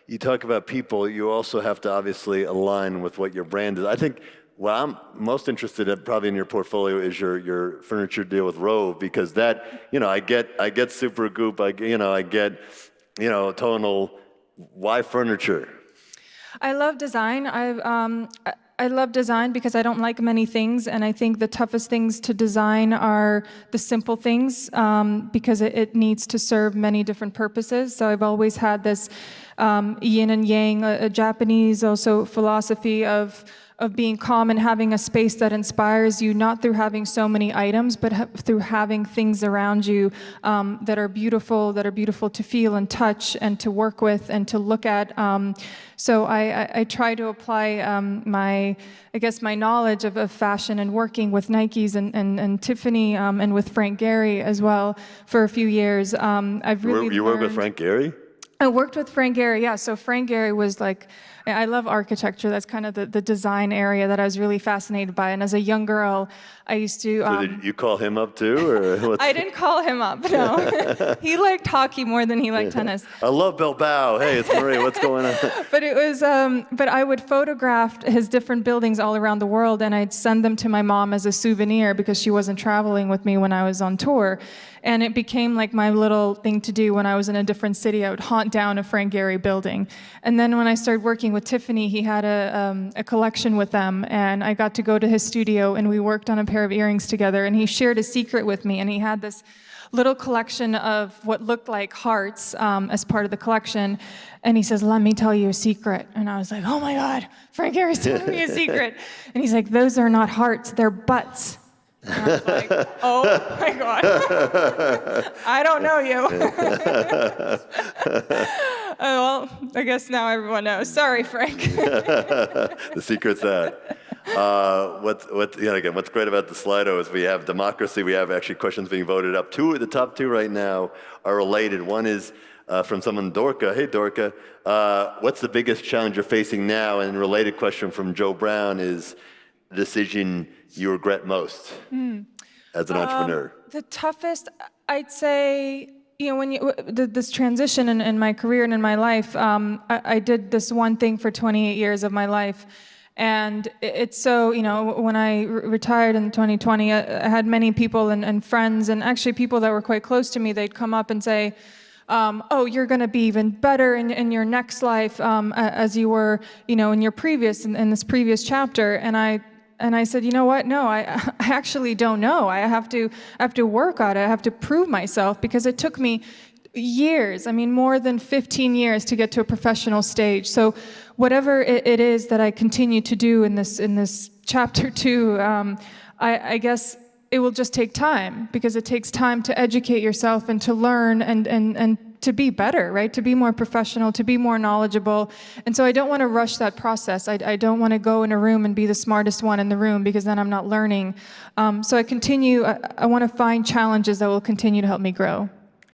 You talk about people, you also have to obviously align with what your brand is. I think what I'm most interested in probably in your portfolio is your furniture deal with Rove, because that, I get Super Goop, I get, Tonal. Why furniture? I love design. I love design because I don't like many things, and I think the toughest things to design are the simple things, because it needs to serve many different purposes. So I've always had this yin and yang, a Japanese also philosophy of being calm and having a space that inspires you, not through having so many items, but through having things around you that are beautiful to feel and touch and to work with and to look at. So I try to apply my knowledge of fashion and working with Nikes and Tiffany and with Frank Gehry as well for a few years. You work with Frank Gehry? I worked with Frank Gehry, yeah. So Frank Gehry was like, I love architecture. That's kind of the design area that I was really fascinated by. And as a young girl, I used to... So did you call him up too? Or I didn't call him up, no. He liked hockey more than he liked tennis. I love Bilbao. Hey, it's Marie. What's going on? But it was, but I would photograph his different buildings all around the world, and I'd send them to my mom as a souvenir because she wasn't traveling with me when I was on tour. And it became like my little thing to do when I was in a different city. I would haunt down a Frank Gehry building. And then when I started working with Tiffany, he had a collection with them, and I got to go to his studio, and we worked on a pair of earrings together, and he shared a secret with me, and he had this little collection of what looked like hearts as part of the collection, and he says, "Let me tell you a secret." And I was like, oh my God, Frank Gehry's telling me a secret. And he's like, "Those are not hearts, they're butts." And I was like, oh my God, I don't know you. Well, I guess now everyone knows. Sorry, Frank. The secret's that. What's great about the Slido is we have democracy. We have actually questions being voted up. The top two right now are related. One is from someone, Dorka. Hey, Dorka. What's the biggest challenge you're facing now? And a related question from Joe Brown is the decision you regret most as an entrepreneur. The toughest, I'd say, when this transition in my career and in my life, I did this one thing for 28 years of my life. And it's so, when I retired in 2020, I had many people and friends, and actually people that were quite close to me, they'd come up and say, oh, you're going to be even better in your next life as you were, in this previous chapter. And I said, you know what? No, I actually don't know. I have to work on it. I have to prove myself, because it took me years, more than 15 years to get to a professional stage. So whatever it is that I continue to do in this chapter 2, I guess it will just take time, because it takes time to educate yourself and to learn and to be better, right? To be more professional, to be more knowledgeable. And so I don't want to rush that process. I don't want to go in a room and be the smartest one in the room, because then I'm not learning. So I want to find challenges that will continue to help me grow.